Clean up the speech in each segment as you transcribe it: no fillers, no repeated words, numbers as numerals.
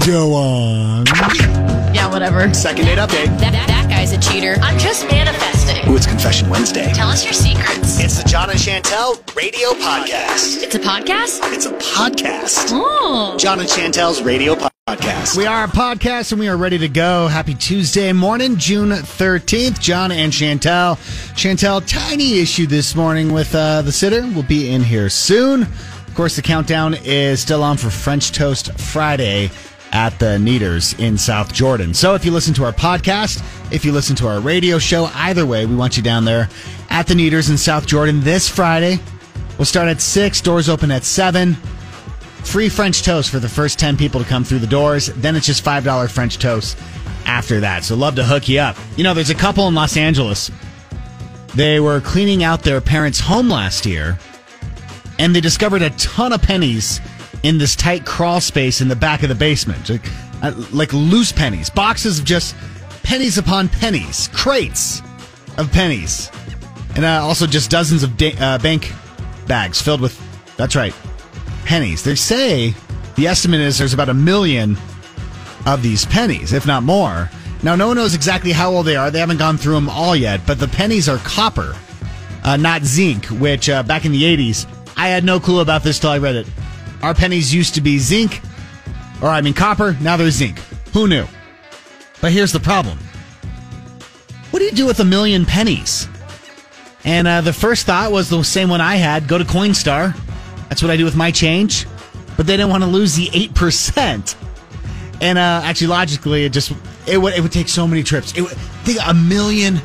Go on. Yeah, whatever. Second date update. That guy's a cheater. I'm just manifesting. Ooh, it's Confession Wednesday. Tell us your secrets. It's the John and Chantel Radio Podcast. It's a podcast? It's a podcast. Oh. John and Chantel's Radio Podcast. We are a podcast and we are ready to go. Happy Tuesday morning, June 13th. John and Chantel. Chantel, tiny issue this morning with the sitter. Will be in here soon. Of course, the countdown is still on for French Toast Friday at the Neaters in South Jordan. So if you listen to our podcast, if you listen to our radio show, either way, we want you down there at the Neaters in South Jordan this Friday. We'll start at 6, doors open at 7. Free French toast for the first 10 people to come through the doors. Then it's just $5 French toast after that. So love to hook you up. You know, there's a couple in Los Angeles. They were cleaning out their parents' home last year, and they discovered a ton of pennies in this tight crawl space in the back of the basement. Like loose pennies. Boxes of just pennies upon pennies. Crates of pennies. And also just dozens of bank bags filled with, that's right, pennies. They say the estimate is there's about 1 million of these pennies, if not more. Now, no one knows exactly how old they are. They haven't gone through them all yet, but the pennies are copper, not zinc, which back in the 80s, I had no clue about this till I read it. Our pennies used to be zinc, copper. Now they're zinc. Who knew? But here's the problem. What do you do with 1 million pennies? And the first thought was the same one I had. Go to Coinstar. That's what I do with my change. But they didn't want to lose the 8%. And actually, logically, it would take so many trips. Think 1 million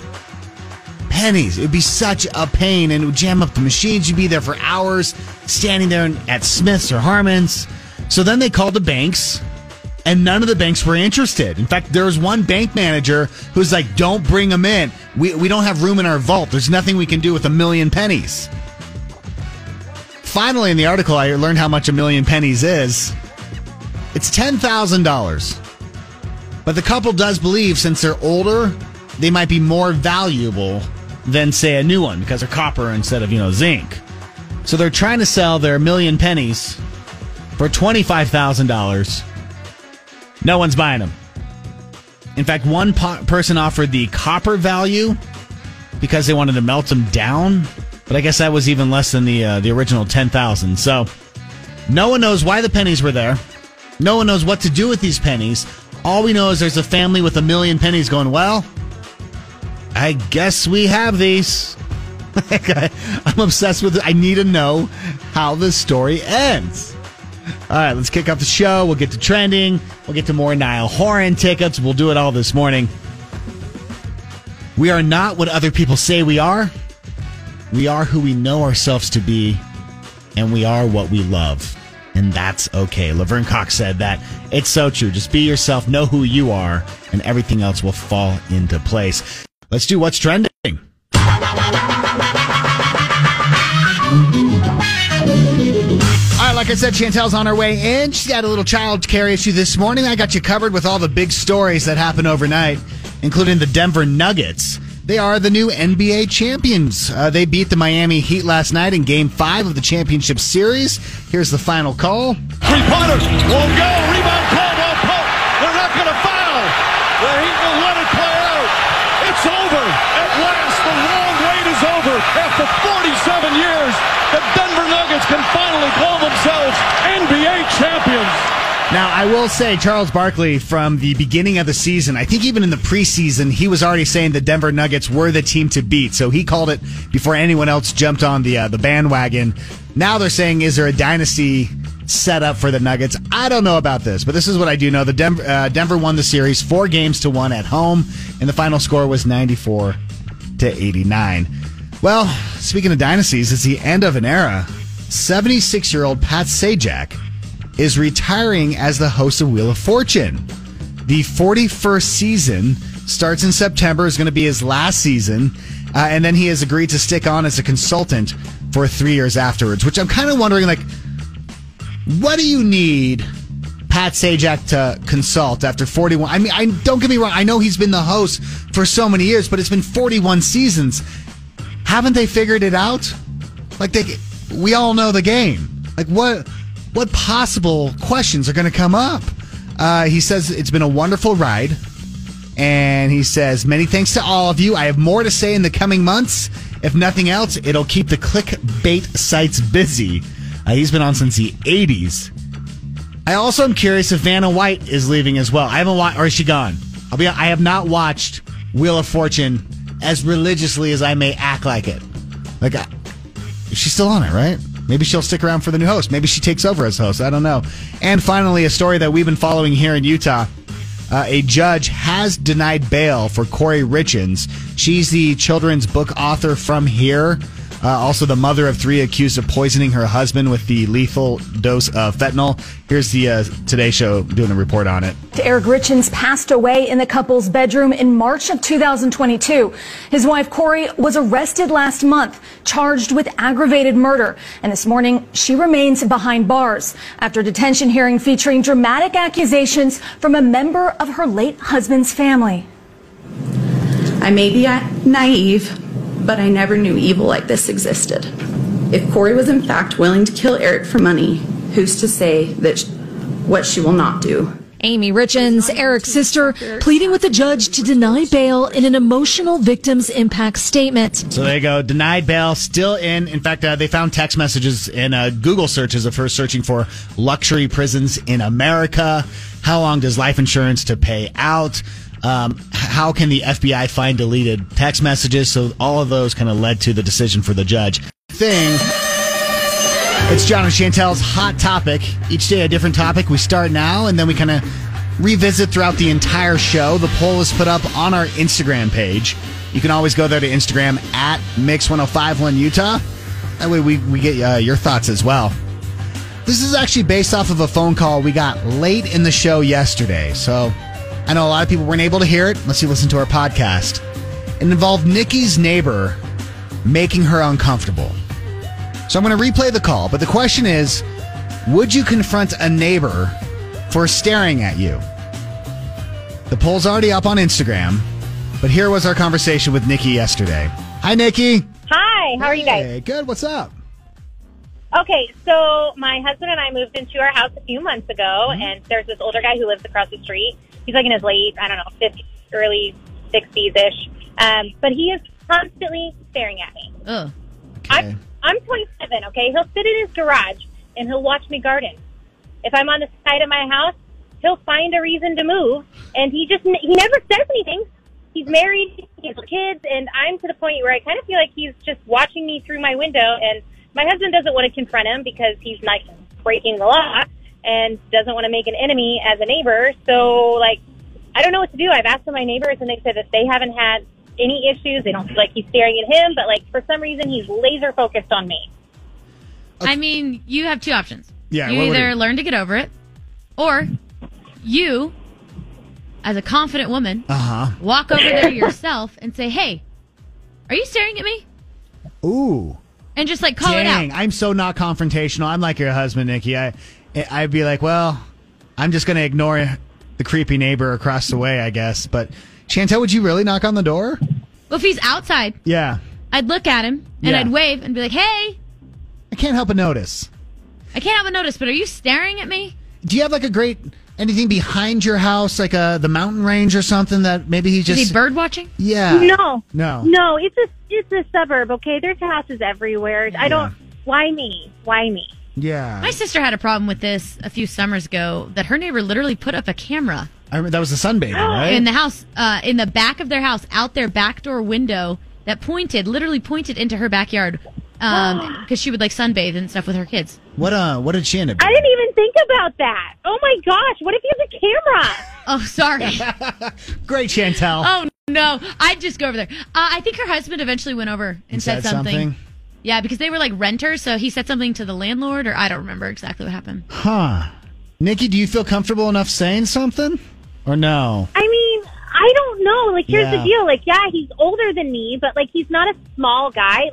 pennies. It would be such a pain, and it would jam up the machines. You'd be there for hours, standing there at Smith's or Harmon's. So then they called the banks, and none of the banks were interested. In fact, there was one bank manager who's like, don't bring them in. We don't have room in our vault. There's nothing we can do with 1 million pennies. Finally, in the article, I learned how much 1 million pennies is. It's $10,000. But the couple does believe since they're older, they might be more valuable than, say, a new one because they're copper instead of, zinc. So they're trying to sell their 1 million pennies for $25,000. No one's buying them. In fact, one person offered the copper value because they wanted to melt them down. But I guess that was even less than the original $10,000. So no one knows why the pennies were there. No one knows what to do with these pennies. All we know is there's a family with 1 million pennies going, well, I guess we have these. I'm obsessed with it. I need to know how this story ends. All right, let's kick off the show. We'll get to trending. We'll get to more Niall Horan tickets. We'll do it all this morning. We are not what other people say we are. We are who we know ourselves to be, and we are what we love. And that's okay. Laverne Cox said that. It's so true. Just be yourself, know who you are, and everything else will fall into place. Let's do What's Trending. All right, like I said, Chantel's on her way in. She's got a little child care issue this morning. I got you covered with all the big stories that happened overnight, including the Denver Nuggets. They are the new NBA champions. They beat the Miami Heat last night in Game 5 of the championship series. Here's the final call. Three-pointer won't go. Rebound called on Pope. They're not going to foul. The Heat will let it play out. It's over. At last, the long wait is over. After 47 years, the Denver Nuggets can finally call themselves NBA champions. Now, I will say, Charles Barkley, from the beginning of the season, I think even in the preseason, he was already saying the Denver Nuggets were the team to beat. So he called it before anyone else jumped on the bandwagon. Now they're saying, is there a dynasty set up for the Nuggets? I don't know about this, but this is what I do know. The Denver won the series 4-1 at home, and the final score was 94-89. Well, speaking of dynasties, it's the end of an era. 76-year-old Pat Sajak is retiring as the host of Wheel of Fortune. The 41st season starts in September, is going to be his last season, and then he has agreed to stick on as a consultant for 3 years afterwards, which I'm kind of wondering, what do you need Pat Sajak to consult after 41? I mean, don't get me wrong, I know he's been the host for so many years, but it's been 41 seasons. Haven't they figured it out? We all know the game. What possible questions are going to come up? He says it's been a wonderful ride. And he says, many thanks to all of you. I have more to say in the coming months. If nothing else, it'll keep the clickbait sites busy. He's been on since the 80s. I also am curious if Vanna White is leaving as well. I haven't watched, or is she gone? I have not watched Wheel of Fortune as religiously as I may act like it. She's still on it, right? Maybe she'll stick around for the new host. Maybe she takes over as host. I don't know. And finally, a story that we've been following here in Utah. A judge has denied bail for Corey Richins. She's the children's book author from Here. Also the mother of 3 accused of poisoning her husband with the lethal dose of fentanyl. Here's the Today Show doing a report on it. Eric Richins passed away in the couple's bedroom in March of 2022. His wife, Corey, was arrested last month, charged with aggravated murder. And this morning, she remains behind bars after a detention hearing featuring dramatic accusations from a member of her late husband's family. I may be naive, but I never knew evil like this existed. If Corey was in fact willing to kill Eric for money, who's to say that what she will not do? Amy Richins, Eric's sister, pleading with the judge to deny bail in an emotional victim's impact statement. So there you go. Denied bail, still in. In fact, they found text messages in Google searches of her searching for luxury prisons in America. How long does life insurance to pay out? How can the FBI find deleted text messages? So all of those kind of led to the decision for the judge. It's John and Chantel's Hot Topic. Each day a different topic. We start now, and then we kind of revisit throughout the entire show. The poll is put up on our Instagram page. You can always go there to Instagram at Mix1051 Utah. That way we get your thoughts as well. This is actually based off of a phone call we got late in the show yesterday. So I know a lot of people weren't able to hear it unless you listen to our podcast. It involved Nikki's neighbor making her uncomfortable. So I'm going to replay the call, but the question is, would you confront a neighbor for staring at you? The poll's already up on Instagram, but here was our conversation with Nikki yesterday. Hi, Nikki. Hi, how are you guys? Good, what's up? Okay, so my husband and I moved into our house a few months ago, and there's this older guy who lives across the street. He's like in his late, 50s, early 60s-ish. But he is constantly staring at me. Ugh. Okay. I'm 27, okay? He'll sit in his garage, and he'll watch me garden. If I'm on the side of my house, he'll find a reason to move, and he never says anything. He's married, he has kids, and I'm to the point where I kind of feel like he's just watching me through my window, and my husband doesn't want to confront him because he's not breaking the law and doesn't want to make an enemy as a neighbor. So, I don't know what to do. I've asked my neighbors, and they said that they haven't had any issues. They don't feel like he's staring at him, but, for some reason, he's laser focused on me. Okay. I mean, you have two options. Yeah, you either learn to get over it, or you, as a confident woman, walk over there yourself and say, hey, are you staring at me? Ooh. And just call it out. I'm so not confrontational. I'm like your husband, Nikki. I'd be like, well, I'm just going to ignore the creepy neighbor across the way, I guess. But Chantel, would you really knock on the door? Well, if he's outside, yeah, I'd look at him and I'd wave and be like, hey. I can't help but notice. But are you staring at me? Do you have anything behind your house, the mountain range or something that maybe he just... Is he bird watching? Yeah. No, it's a suburb, okay? There's houses everywhere. Yeah. Why me? Yeah. My sister had a problem with this a few summers ago, that her neighbor literally put up a camera. I remember that was the sunbathing, right? In the house, in the back of their house, out their back door window that literally pointed into her backyard. Because she would sunbathe and stuff with her kids. What did she end up doing? I didn't even think about that. Oh my gosh, what if he has a camera? Oh, sorry. Great, Chantel. Oh no, I'd just go over there. I think her husband eventually went over and said something. Yeah, because they were renters, so he said something to the landlord, or I don't remember exactly what happened. Huh. Nikki, do you feel comfortable enough saying something? Or no? I mean, I don't know. Here's the deal. He's older than me, but he's not a small guy.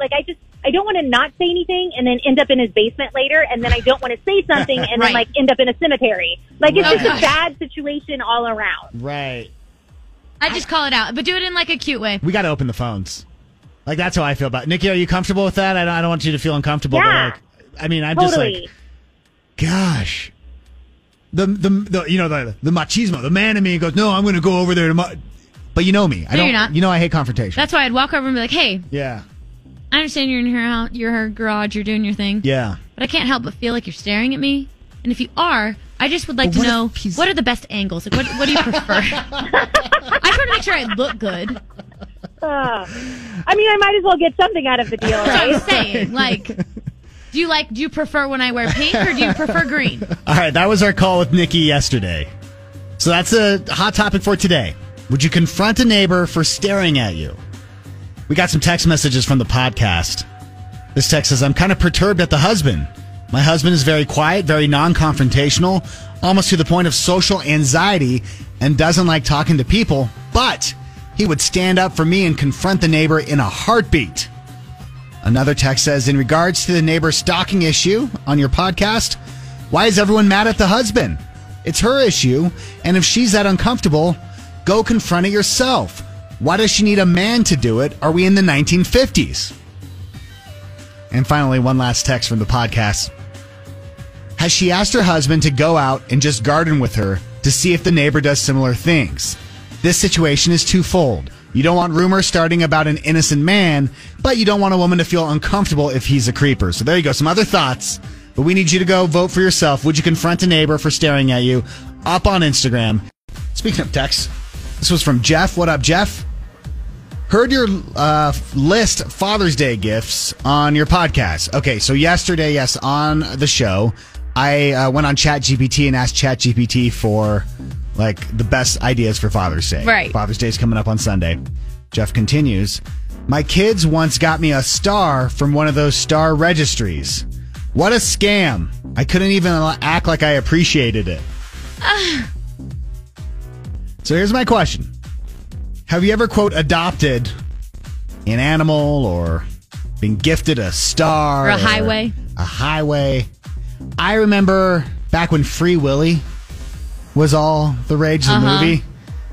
I don't want to not say anything and then end up in his basement later, and then I don't want to say something and right. then end up in a cemetery. It's just a bad situation all around. Right. I just call it out, but do it in a cute way. We got to open the phones. That's how I feel about it. Nikki, are you comfortable with that? I don't want you to feel uncomfortable. Yeah. But I'm totally. just gosh. the machismo, the man in me goes, no, I'm going to go over there to but you know me. No, you're not. You know I hate confrontation. That's why I'd walk over and be like, hey, yeah. I understand you're in her garage, you're doing your thing. Yeah. But I can't help but feel like you're staring at me. And if you are, I just would like to know, what are the best angles? Like, what do you prefer? I try to make sure I look good. I mean, I might as well get something out of the deal, That's right? what I'm saying. Like, do you prefer when I wear pink or do you prefer green? All right, that was our call with Nikki yesterday. So that's a hot topic for today. Would you confront a neighbor for staring at you? We got some text messages from the podcast. This text says, I'm kind of perturbed at the husband. My husband is very quiet, very non-confrontational, almost to the point of social anxiety, and doesn't like talking to people, but he would stand up for me and confront the neighbor in a heartbeat. Another text says, in regards to the neighbor stalking issue on your podcast, why is everyone mad at the husband? It's her issue, and if she's that uncomfortable, go confront it yourself. Why does she need a man to do it? Are we in the 1950s? And finally, one last text from the podcast. Has she asked her husband to go out and just garden with her to see if the neighbor does similar things? This situation is twofold. You don't want rumors starting about an innocent man, but you don't want a woman to feel uncomfortable if he's a creeper. So there you go. Some other thoughts, but we need you to go vote for yourself. Would you confront a neighbor for staring at you? Up on Instagram. Speaking of text, this was from Jeff. What up, Jeff? Heard your list Father's Day gifts on your podcast. Okay, so yesterday, yes, on the show, I went on ChatGPT and asked ChatGPT for like the best ideas for Father's Day. Right. Father's Day is coming up on Sunday. Jeff continues, my kids once got me a star from one of those star registries. What a scam. I couldn't even act like I appreciated it. So here's my question. Have you ever, quote, adopted an animal or been gifted a star? Or a highway? A highway. I remember back when Free Willy was all the rage, the movie.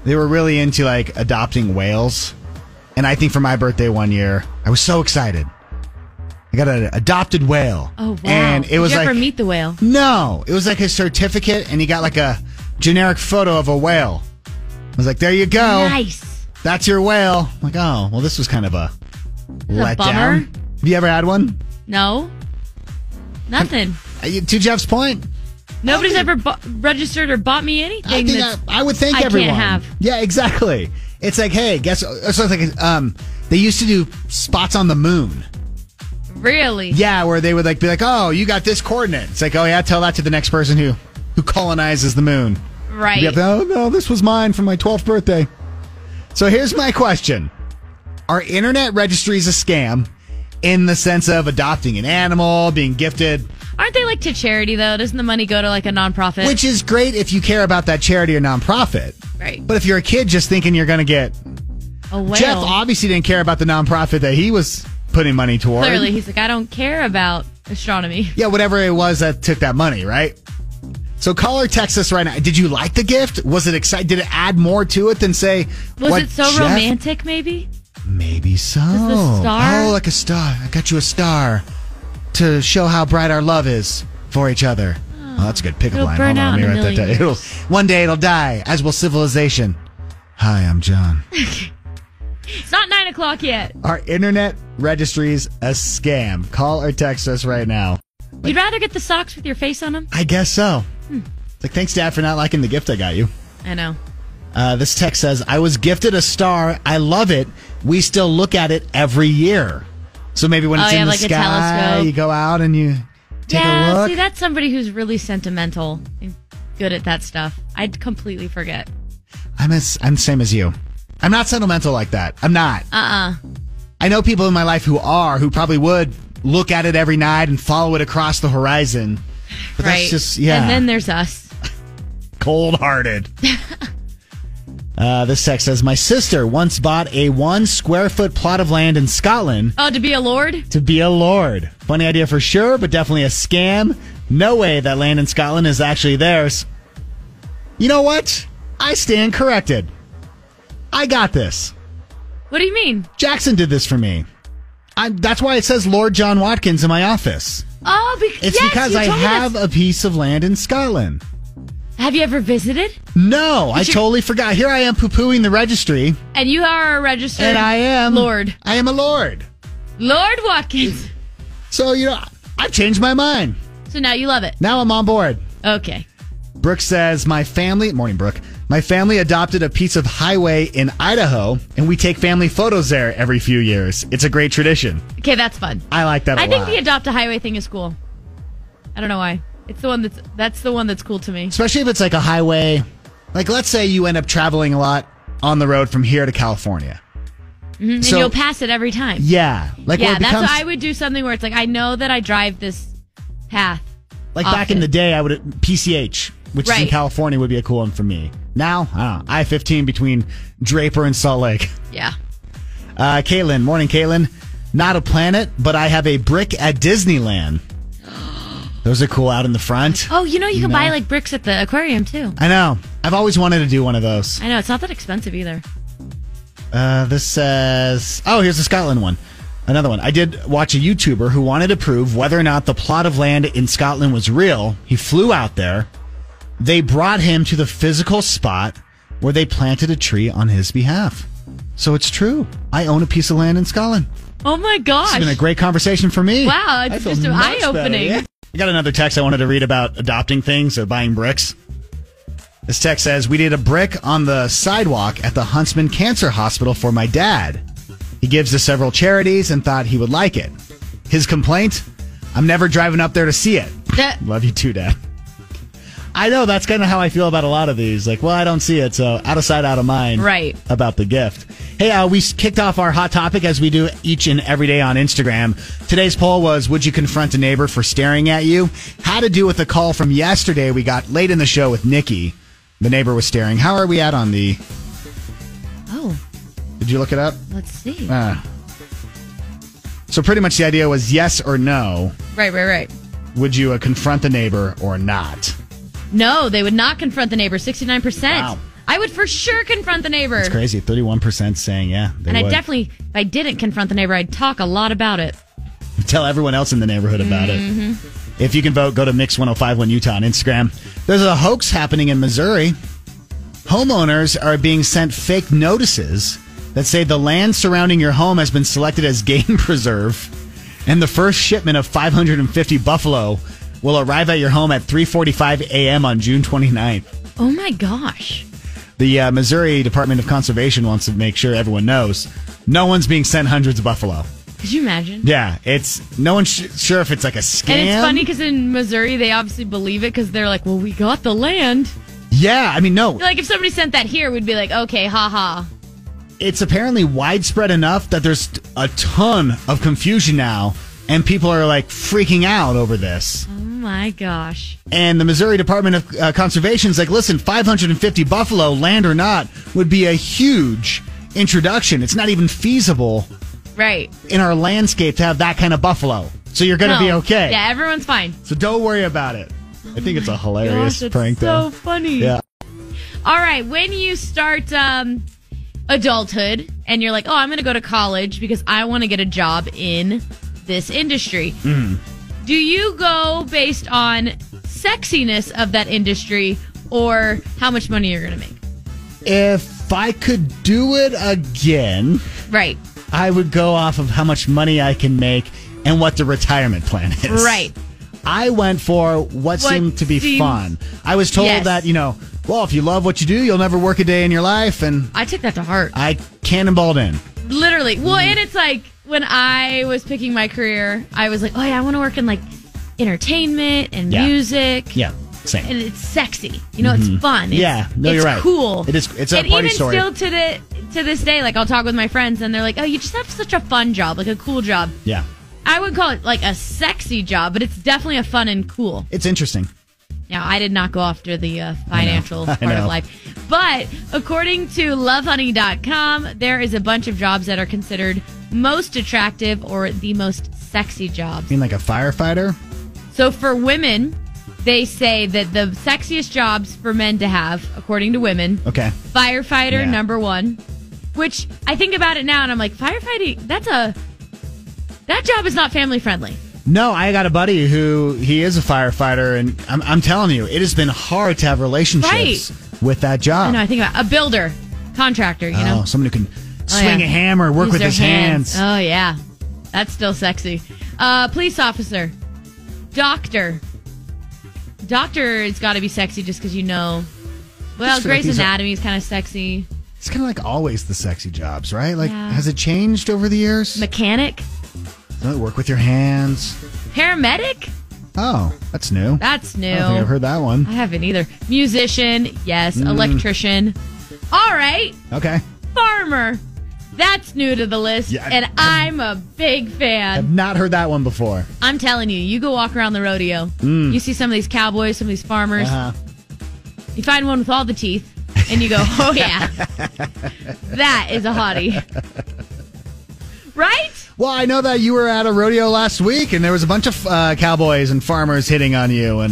They were really into, like, adopting whales. And I think for my birthday one year, I was so excited. I got an adopted whale. Oh, wow. And it was Did you ever like, meet the whale? No. It was like a certificate, and he got like a generic photo of a whale. I was like, there you go. Nice. That's your whale. I'm like, oh, well, this was kind of a letdown. bummer. Have you ever had one? No. Nothing. To Jeff's point. Nobody's ever registered or bought me anything. I would think I everyone. can't have. Yeah, exactly. It's like, hey, guess. So it's like, they used to do spots on the moon. Really? Yeah, where they would like be like, oh, you got this coordinate. It's like, oh yeah, tell that to the next person who colonizes the moon. Right. Like, oh no, this was mine for my 12th birthday. So here's my question. Are internet registries a scam in the sense of adopting an animal, being gifted? Aren't they like to charity, though? Doesn't the money go to like a nonprofit? Which is great if you care about that charity or nonprofit. Right. But if you're a kid just thinking you're going to get... A whale. Jeff obviously didn't care about the nonprofit that he was putting money toward. Clearly, he's like, I don't care about astronomy. Yeah, whatever it was that took that money, right? So call or text us right now. Did you like the gift? Was it exciting? Did it add more to it than say... Was it so Jeff? romantic, maybe? Maybe so. Is the star? Oh, like a star. I got you a star to show how bright our love is for each other. Oh, that's a good pickup It'll line. burn Hold on, out let me in a write that million down. years. One day it'll die, as will civilization. Hi, I'm John. It's not 9 o'clock yet. Are internet registries a scam? Call or text us right now. You'd rather get the socks with your face on them? I guess so. It's like, thanks, Dad, for not liking the gift I got you. I know. This text says, I was gifted a star. I love it. We still look at it every year. So maybe when it's in the like a sky, telescope. you go out and you take a look. See, that's somebody who's really sentimental and good at that stuff. I'd completely forget. I'm the same as you. I'm not sentimental like that. I'm not. I know people in my life who probably would look at it every night and follow it across the horizon. But right. That's just, yeah. And then there's us. Cold-hearted. This text says, my sister once bought a 1 square foot plot of land in Scotland. Oh, to be a lord? To be a lord. Funny idea for sure, but definitely a scam. No way that land in Scotland is actually theirs. You know what? I stand corrected. I got this. What do you mean? Jackson did this for me. That's why it says Lord John Watkins in my office. Oh, It's because I have a piece of land in Scotland. Have you ever visited? No, I totally forgot. Here I am poo-pooing the registry. And you are a registered And I am. Lord. I am a Lord. Lord Watkins. So, I've changed my mind. So now you love it. Now I'm on board. Okay. Brooke says, morning, Brooke. My family adopted a piece of highway in Idaho, and we take family photos there every few years. It's a great tradition. Okay, that's fun. I like that a lot. I think the adopt a highway thing is cool. I don't know why. It's the one that's the one that's cool to me. Especially if it's like a highway. Like, let's say you end up traveling a lot on the road from here to California. Mm-hmm. And you'll pass it every time. Yeah. That's I would do something where it's like, I know that I drive this path. Like often. back in the day, I would PCH, which is in California, would be a cool one for me. Now, I don't know, I-15 between Draper and Salt Lake. Yeah. Caitlin, morning, Caitlin. Not a planet, but I have a brick at Disneyland. Those are cool out in the front. Oh, you can buy like bricks at the aquarium too. I know. I've always wanted to do one of those. I know. It's not that expensive either. This says... Oh, here's the Scotland one. Another one. I did watch a YouTuber who wanted to prove whether or not the plot of land in Scotland was real. He flew out there. They brought him to the physical spot where they planted a tree on his behalf. So it's true. I own a piece of land in Scotland. Oh my gosh. It's been a great conversation for me. Wow, it's just eye-opening. Yeah. I got another text I wanted to read about adopting things or buying bricks. This text says, we did a brick on the sidewalk at the Huntsman Cancer Hospital for my dad. He gives to several charities and thought he would like it. His complaint? I'm never driving up there to see it. Love you too, Dad. I know, that's kind of how I feel about a lot of these. Like, well, I don't see it, so out of sight, out of mind. Right. About the gift. Hey, we kicked off our hot topic as we do each and every day on Instagram. Today's poll was, would you confront a neighbor for staring at you? Had to do with a call from yesterday we got late in the show with Nikki. The neighbor was staring. How are we at on the... Oh. Did you look it up? Let's see. So pretty much the idea was yes or no. Right. Would you confront the neighbor or not? No, they would not confront the neighbor. 69%. Wow. I would for sure confront the neighbor. It's crazy. 31% saying yeah. And I definitely, if I didn't confront the neighbor, I'd talk a lot about it. Tell everyone else in the neighborhood about it. If you can vote, go to Mix1051 Utah on Instagram. There's a hoax happening in Missouri. Homeowners are being sent fake notices that say the land surrounding your home has been selected as game preserve, and the first shipment of 550 buffalo will arrive at your home at 3:45 a.m. on June 29th. Oh my gosh. The Missouri Department of Conservation wants to make sure everyone knows no one's being sent hundreds of buffalo. Could you imagine? Yeah, no one's sure if it's like a scam. And it's funny because in Missouri, they obviously believe it because they're like, well, we got the land. Yeah, I mean, no. Like, if somebody sent that here, we'd be like, okay, haha. It's apparently widespread enough that there's a ton of confusion now, and people are like freaking out over this. Oh my gosh. And the Missouri Department of Conservation is like, listen, 550 buffalo, land or not, would be a huge introduction. It's not even feasible. Right. In our landscape to have that kind of buffalo. So you're going to be okay. Yeah, everyone's fine. So don't worry about it. I think it's a hilarious prank, though. So funny. Yeah. All right. When you start adulthood and you're like, oh, I'm going to go to college because I want to get a job in this industry. Do you go based on sexiness of that industry or how much money you're going to make? If I could do it again... Right. I would go off of how much money I can make and what the retirement plan is. Right. I went for what seemed to be fun. I was told that, well, if you love what you do, you'll never work a day in your life. And I took that to heart. I cannonballed in. Literally. Well, and it's like when I was picking my career, I was like, oh, yeah, I want to work in like entertainment and music. Yeah. Same. And it's sexy. It's fun. You're right. It's cool. It's a party story. And even still to this day, like I'll talk with my friends and they're like, oh, you just have such a fun job, like a cool job. Yeah. I would call it like a sexy job, but it's definitely a fun and cool. It's interesting. Now, I did not go after the financial part of life. But according to lovehoney.com, there is a bunch of jobs that are considered most attractive or the most sexy jobs. You mean like a firefighter? So for women, they say that the sexiest jobs for men to have, according to women, firefighter, number one, which I think about it now and I'm like, firefighting, that job is not family friendly. No, I got a buddy who he is a firefighter, and I'm telling you, it has been hard to have relationships with that job. I know. I think about a builder, contractor. You know, someone who can swing a hammer, work Use with their his hands. Oh yeah, that's still sexy. Police officer, doctor. Doctor has got to be sexy just because Well, Just feel like Grey's these are- Anatomy is kind of sexy. It's kind of like always the sexy jobs, right? Like, Yeah. has it changed over the years? Mechanic, Work with your hands. paramedic. Oh, that's new. That's new. I don't think I've heard that one. I haven't either. Musician, yes. Electrician. All right. Okay. Farmer. That's new to the list, Yeah, and I'm a big fan. I've not heard that one before. I'm telling you, you go walk around the rodeo. You see some of these cowboys, some of these farmers. Uh-huh. You find one with all the teeth, and you go, oh, yeah. That is a hottie. Right? Well, I know that you were at a rodeo last week, and there was a bunch of cowboys and farmers hitting on you, and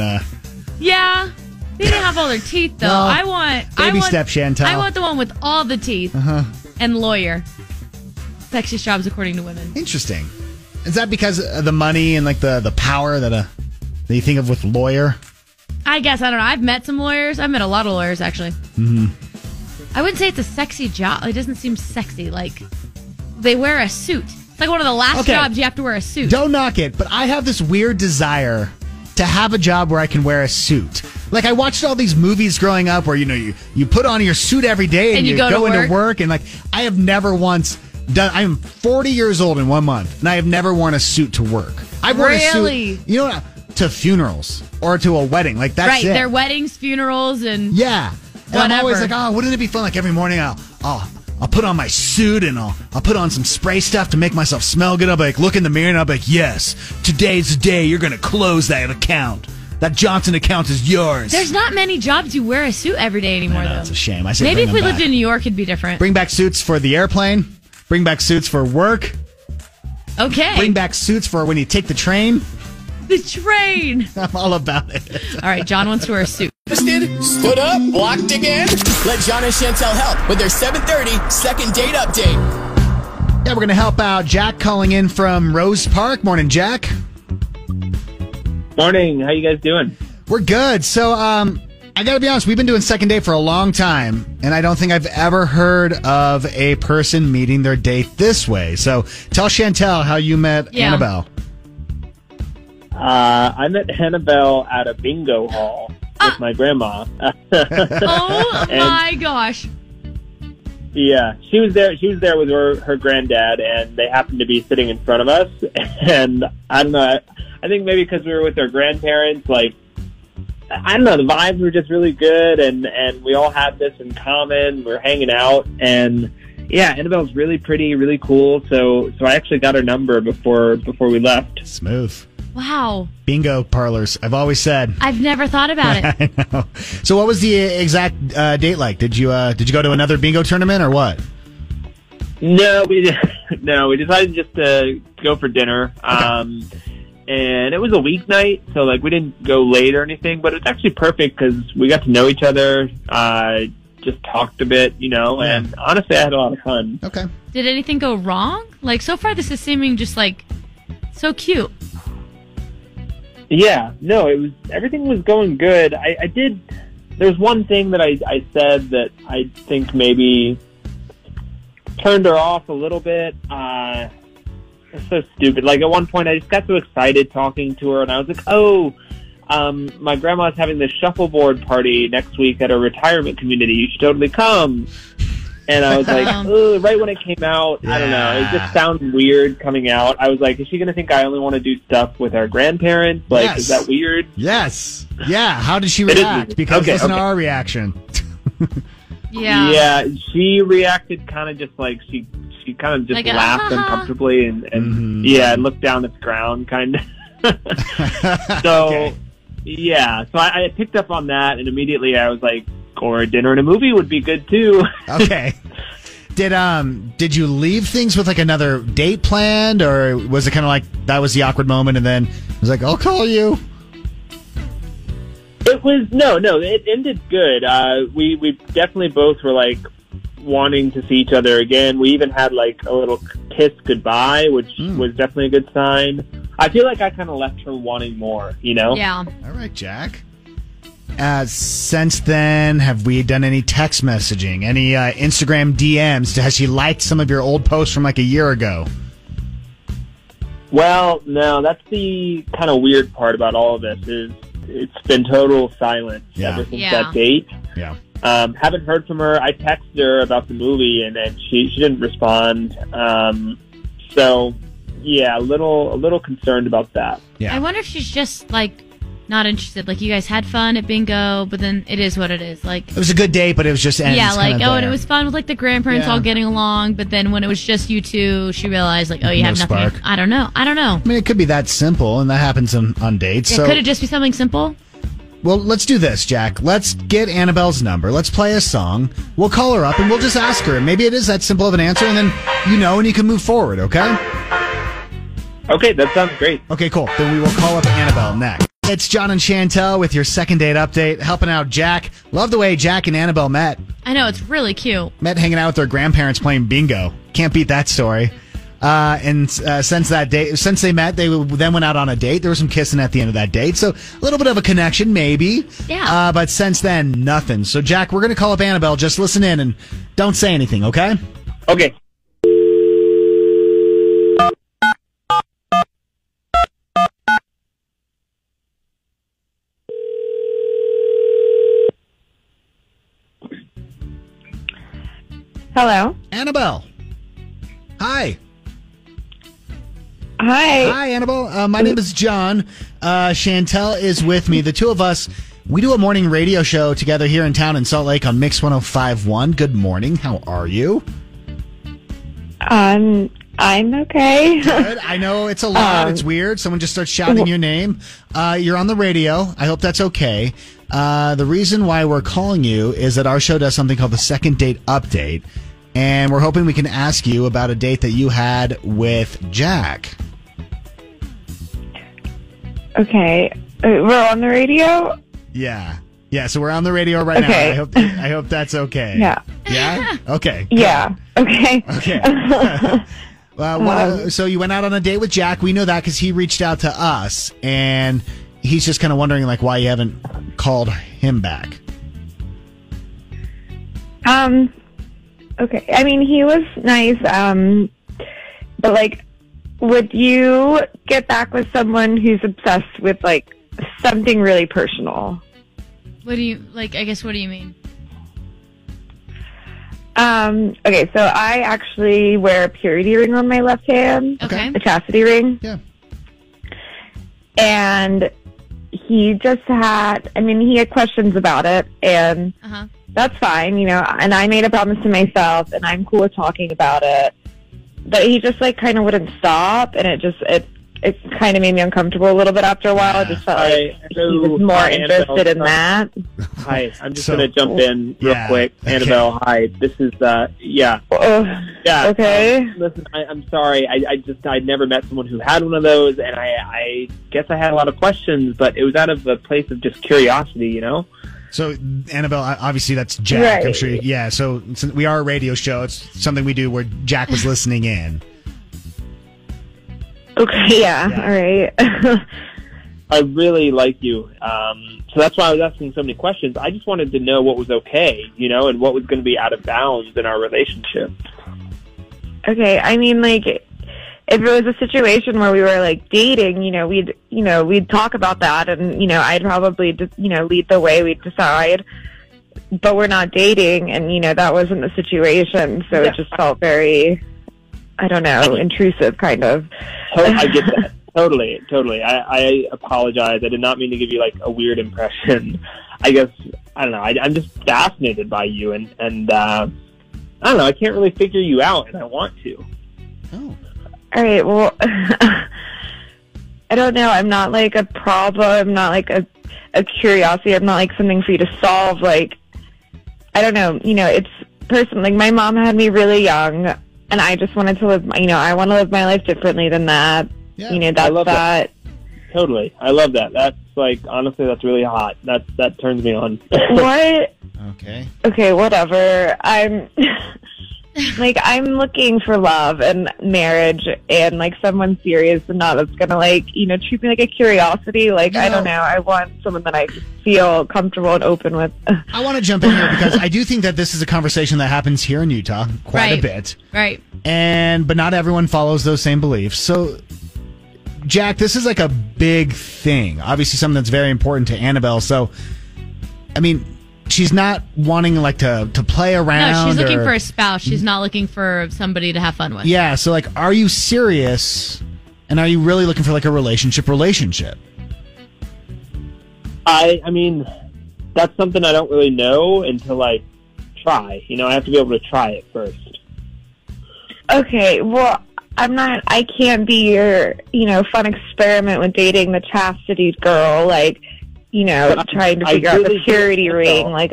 Yeah. They didn't have all their teeth, though. No. I want Baby step, Chantel. I want the one with all the teeth. And lawyer. Sexiest jobs according to women. interesting. Is that because of the money and like the power that you think of with lawyer? I guess. I don't know. I've met some lawyers. I've met a lot of lawyers, actually. Mm-hmm. I wouldn't say it's a sexy job. It doesn't seem sexy. Like, they wear a suit. It's like one of the last jobs you have to wear a suit. Don't knock it, but I have this weird desire to have a job where I can wear a suit. Like, I watched all these movies growing up where, you put on your suit every day and you go into work. And, like, I have never once done... I'm 40 years old in 1 month, and I have never worn a suit to work. I've worn a suit... You know what? To funerals or to a wedding. Like, that's it. Right, their weddings, funerals, and... Yeah. And I'm always like, wouldn't it be fun? Like, every morning I'll put on my suit and I'll put on some spray stuff to make myself smell good. I'll be like, look in the mirror and I'll be like, yes, today's the day you're going to close that account. That Johnson account is yours. There's not many jobs you wear a suit every day anymore, though. It's a shame. I say Maybe bring if we them lived back. in New York, it'd be different. Bring back suits for the airplane. Bring back suits for work. Okay. Bring back suits for when you take the train. The train. I'm all about it. All right, John wants to wear a suit. Stood up, blocked again? Let John and Chantel help with their 7:30 second date update. Yeah, we're going to help out Jack calling in from Rose Park. Morning, Jack. Morning. How you guys doing? We're good. So, I got to be honest, we've been doing second date for a long time, and I don't think I've ever heard of a person meeting their date this way. So, tell Chantel how you met Annabelle. I met Annabelle at a bingo hall with my grandma. Oh, my gosh. Yeah, she was there. She was there with her granddad, and they happened to be sitting in front of us. And I don't know. I think maybe because we were with their grandparents, like, I don't know, the vibes were just really good, and we all had this in common. We were hanging out, and yeah, Annabelle's really pretty, really cool. So I actually got her number before we left. Smooth. Wow. Bingo parlors. I've always said. I've never thought about it. I know. So what was the exact date like? Did you go to another bingo tournament or what? No, we decided just to go for dinner. Okay. And it was a weeknight, so like we didn't go late or anything, but it was actually perfect because we got to know each other, just talked a bit, and honestly I had a lot of fun. Okay. Did anything go wrong? Like, so far this is seeming just like so cute. Yeah, no, everything was going good. There was one thing that I said that I think maybe turned her off a little bit. It's so stupid. Like, at one point I just got so excited talking to her, and I was like, my grandma's having this shuffleboard party next week at a retirement community. You should totally come. And I was like, right when it came out, I don't know. It just sounded weird coming out. I was like, is she going to think I only want to do stuff with our grandparents? Like, is that weird? Yes. Yeah. How did she react? Because listen to our reaction. Yeah. Yeah. She reacted kind of just like, she kind of just like laughed uncomfortably and yeah, and looked down at the ground kind of. So, yeah. So I picked up on that, and immediately I was like, or a dinner and a movie would be good too. Okay. Did you leave things with like another date planned, or was it kind of like that was the awkward moment and then it was like, I'll call you? It was no, it ended good. We definitely both were like wanting to see each other again. We even had like a little kiss goodbye, which was definitely a good sign. I feel like I kind of left her wanting more, you know? Yeah. All right, Jack. Since then, have we done any text messaging, any Instagram DMs? Has she liked some of your old posts from like a year ago? Well, no, that's the kind of weird part about all of this is it's been total silence ever since that date. Yeah. Haven't heard from her. I texted her about the movie, and then she didn't respond. So, yeah, a little concerned about that. Yeah. I wonder if she's just, like, not interested. Like, you guys had fun at bingo, but then it is what it is. Like, it was a good date, but it was just yeah, like, and it was fun with, like, the grandparents Yeah. all getting along, but then when it was just you two, she realized, like, oh, you No have nothing. spark. I don't know. I mean, it could be that simple, and that happens on dates. Yeah, So, could it just be something simple? well, let's do this, Jack. Let's get Annabelle's number. Let's play a song. We'll call her up, and we'll just ask her. Maybe it is that simple of an answer, and then and you can move forward, okay? Okay, that sounds great. Okay, cool. Then we will call up Annabelle next. It's John and Chantel with your second date update, helping out Jack. Love the way Jack and Annabelle met. I know, it's really cute. Met hanging out with their grandparents playing bingo. Can't beat that story. And since they met, they then went out on a date. There was some kissing at the end of that date, so a little bit of a connection, maybe. Yeah. But since then, nothing. So, Jack, we're going to call up Annabelle. Just listen in and don't say anything, okay? Okay. Hello. Annabelle. Hi. Hi. Hi, Annabelle. My name is John. Chantel is with me. The two of us, we do a morning radio show together here in town in Salt Lake on Mix 105.1. Good morning. How are you? I'm okay. Good. I know it's a lot. It's weird. Someone just starts shouting your name. You're on the radio. I hope that's okay. The reason why we're calling you is that our show does something called the Second Date Update, and we're hoping we can ask you about a date that you had with Jack. Okay. We're on the radio? Yeah. Yeah, so we're on the radio right now. Okay. I hope that's okay. Yeah. Yeah? Okay. Yeah. Okay. Okay. So you went out on a date with Jack. We know that because he reached out to us, and he's just kind of wondering like why you haven't called him back. Okay. I mean, he was nice, but like, would you get back with someone who's obsessed with like something really personal? What do you, like, I guess, what do you mean? Okay, so I actually wear a purity ring on my left hand. Okay. A chastity ring. Yeah. And he just had, he had questions about it, and that's fine, and I made a promise to myself, and I'm cool with talking about it. But he just, like, kind of wouldn't stop, and it kind of made me uncomfortable a little bit after a while. I just felt like he was more interested in that. Hi, I'm just going to jump in real quick. Okay. Annabelle, hi. This is, yeah. Okay. Listen, I'm sorry. I'd never met someone who had one of those, and I guess I had a lot of questions, but it was out of a place of just curiosity, So, Annabelle, obviously that's Jack. Right. I'm sure. Yeah, so we are a radio show. It's something we do where Jack was listening in. Okay, yeah. All right. I really like you. So that's why I was asking so many questions. I just wanted to know what was okay, and what was going to be out of bounds in our relationship. Okay, like, if it was a situation where we were, like, dating, we'd talk about that, and, I'd probably, lead the way, we'd decide. But we're not dating, and, that wasn't the situation, so it just felt very, I don't know, intrusive, kind of. I get that. Totally. I apologize. I did not mean to give you, like, a weird impression. I guess, I don't know, I'm just fascinated by you, and I don't know, I can't really figure you out, and I want to. Oh. All right, well, I don't know. I'm not, like, a problem. I'm not, like, a curiosity. I'm not, like, something for you to solve. Like, I don't know. It's personal. Like, my mom had me really young, and I just wanted to live, I want to live my life differently than that. Yeah, that's I love that. Totally. I love that. That's, like, honestly, that's really hot. That turns me on. What? Okay. Okay, whatever. Like, I'm looking for love and marriage and, like, someone serious and not that's going to, like, treat me like a curiosity. Like, I don't know. I want someone that I feel comfortable and open with. I want to jump in here because I do think that this is a conversation that happens here in Utah quite a bit. Right. But not everyone follows those same beliefs. So, Jack, this is like a big thing. Obviously, something that's very important to Annabelle. So, I mean, she's not wanting like to play around. No, she's looking for a spouse. She's not looking for somebody to have fun with. Yeah. So, like, are you serious? And are you really looking for like a relationship? I mean, that's something I don't really know until I try. I have to be able to try it first. Okay, well, I can't be your, fun experiment with dating the chastity girl, like, trying to figure out the purity ring. Like,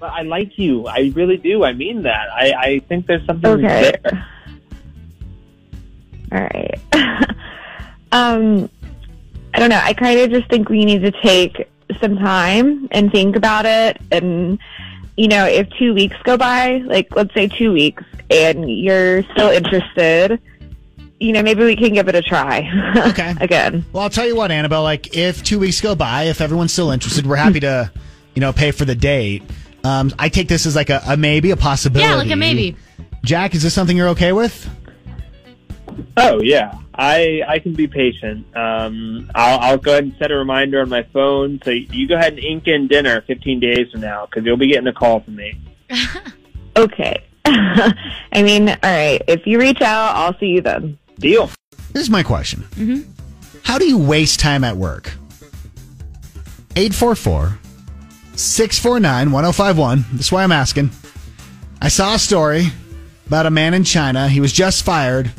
But I like you. I really do. I mean that. I think there's something there. All right. I don't know. I kind of just think we need to take some time and think about it. And, if 2 weeks go by, like, let's say 2 weeks, and you're still interested, maybe we can give it a try. Okay. Again. Well, I'll tell you what, Annabelle, like, if 2 weeks go by, if everyone's still interested, we're happy to, pay for the date. I take this as like a maybe, a possibility. Yeah, like a maybe. Jack, is this something you're okay with? Oh, yeah. I can be patient. I'll go ahead and set a reminder on my phone. So you go ahead and ink in dinner 15 days from now, because you'll be getting a call from me. Okay. I mean, all right. If you reach out, I'll see you then. Deal. Here's my question. Mm-hmm. How do you waste time at work? 844-649-1051. That's why I'm asking. I saw a story about a man in China. He was just fired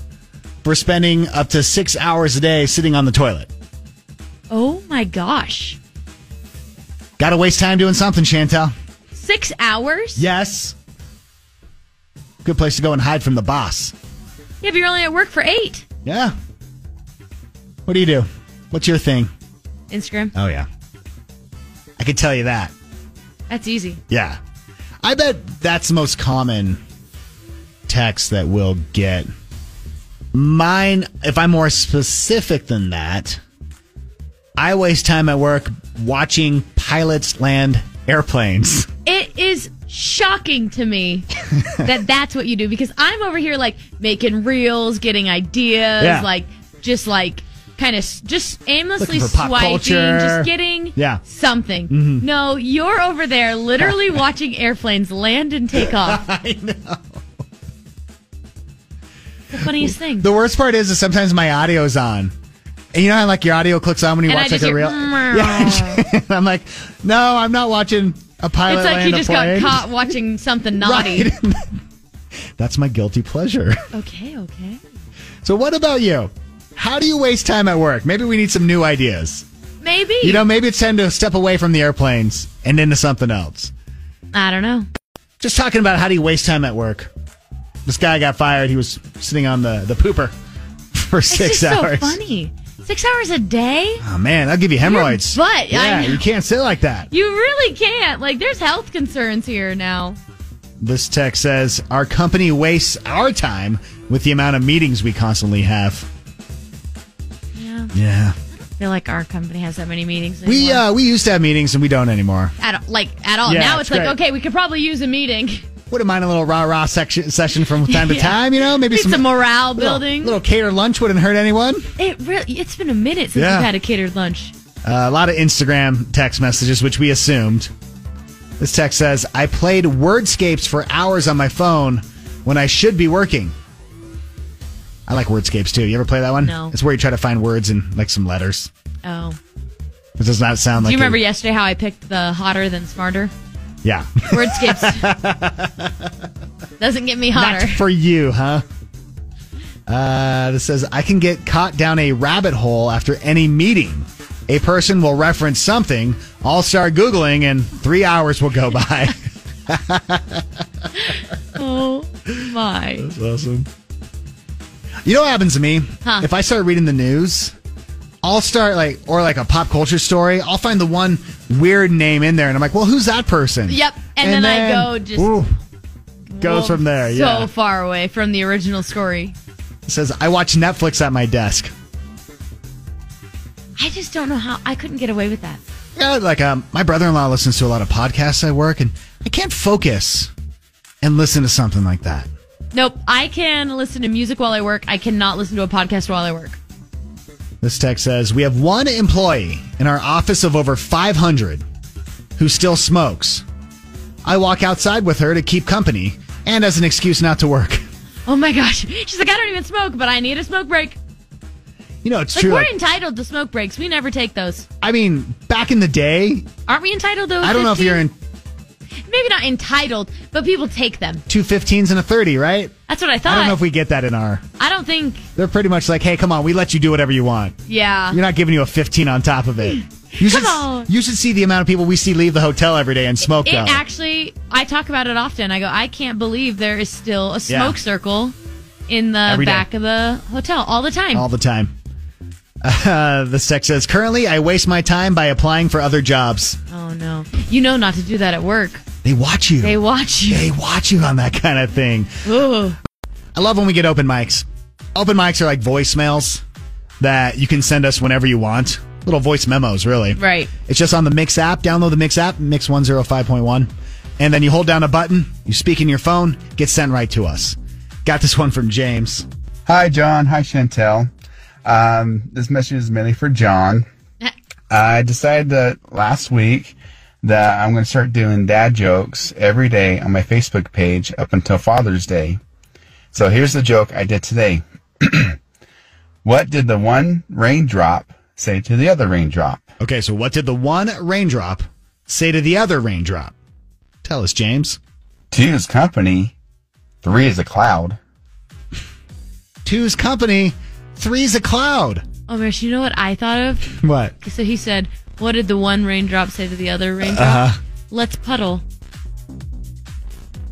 for spending up to 6 hours a day sitting on the toilet. Oh, my gosh. Got to waste time doing something, Chantel. 6 hours? Yes. Good place to go and hide from the boss. Yeah, but you're only at work for 8. Yeah. What do you do? What's your thing? Instagram. Oh, yeah. I could tell you that. That's easy. Yeah. I bet that's the most common text that we'll get. Mine, if I'm more specific than that, I waste time at work watching pilots land airplanes. It is shocking to me that that's what you do, because I'm over here like making reels, getting ideas, just aimlessly swiping, culture. just getting something. Mm-hmm. No, you're over there literally watching airplanes land and take off. I know. The funniest thing. The worst part is sometimes my audio's on. And you know how like your audio clicks on when you watch like a reel? Yeah. I'm like, no, I'm not watching a pilot It's like land you just a plane. got caught watching something naughty. Right. That's my guilty pleasure. Okay. So what about you? How do you waste time at work? Maybe we need some new ideas. Maybe. Maybe it's time to step away from the airplanes and into something else. I don't know. Just talking about how do you waste time at work. This guy got fired. He was sitting on the pooper for 6 hours. It's so funny. 6 hours a day? Oh, man, I'll give you hemorrhoids. Your butt. Yeah, you can't sit like that. You really can't. Like, there's health concerns here now. This text says, our company wastes our time with the amount of meetings we constantly have. Yeah. I don't feel like our company has that many meetings anymore. We used to have meetings, and we don't anymore. At all. Yeah, now it's like, great. okay, we could probably use a meeting. Wouldn't mind a little rah-rah session from time to time, maybe some morale building. Little catered lunch wouldn't hurt anyone. It's been a minute since we've had a catered lunch. A lot of Instagram text messages, which we assumed. This text says, I played Wordscapes for hours on my phone when I should be working. I like Wordscapes, too. You ever play that one? No. It's where you try to find words in, like, some letters. Oh. It does not sound like... Do you remember yesterday how I picked the hotter than smarter? Yeah. Wordscapes. Doesn't get me hotter. Not for you, huh? This says, I can get caught down a rabbit hole after any meeting. A person will reference something, I'll start Googling, and 3 hours will go by. Oh, my. That's awesome. You know what happens to me? If I start reading the news, I'll start or a pop culture story. I'll find the one weird name in there, and I'm like, well, who's that person? Yep. And then I go just goes from there. So far away from the original story. It says, I watch Netflix at my desk. I just don't know how I couldn't get away with that. Yeah, like my brother-in-law listens to a lot of podcasts at work, and I can't focus and listen to something like that. Nope. I can listen to music while I work. I cannot listen to a podcast while I work. This text says, we have one employee in our office of over 500 who still smokes. I walk outside with her to keep company and as an excuse not to work. Oh my gosh. She's like, I don't even smoke, but I need a smoke break. You know, it's like, true. We're entitled to smoke breaks. We never take those. I mean, back in the day. Aren't we entitled to 15? I don't know if you're in. Maybe not entitled, but people take them. 2 15s and a 30, right? That's what I thought. I don't know if we get that in our. I don't think. They're pretty much like, hey, come on, we let you do whatever you want. Yeah. You're not giving you a 15 on top of it. You should see the amount of people we see leave the hotel every day and smoke. It actually, I talk about it often. I go, I can't believe there is still a smoke circle in the back of the hotel all the time. All the time. This text says, currently I waste my time by applying for other jobs. Oh, no. You know not to do that at work. They watch you. They watch you. They watch you on that kind of thing. Ooh. I love when we get open mics. Open mics are like voicemails that you can send us whenever you want. Little voice memos, really. Right. It's just on the Mix app. Download the Mix app, Mix 105.1. And then you hold down a button, you speak in your phone, gets sent right to us. Got this one from James. Hi, John. Hi, Chantel. This message is mainly for John. I decided that last week that I'm going to start doing dad jokes every day on my Facebook page up until Father's Day. So here's the joke I did today. What did the one raindrop say to the other raindrop? Okay, so what did the one raindrop say to the other raindrop? Tell us, James. 2 is company, 3 is a cloud. 2's company, 3's a cloud. Oh, Marish, you know what I thought of? What? So he said, what did the one raindrop say to the other raindrop? Let's puddle.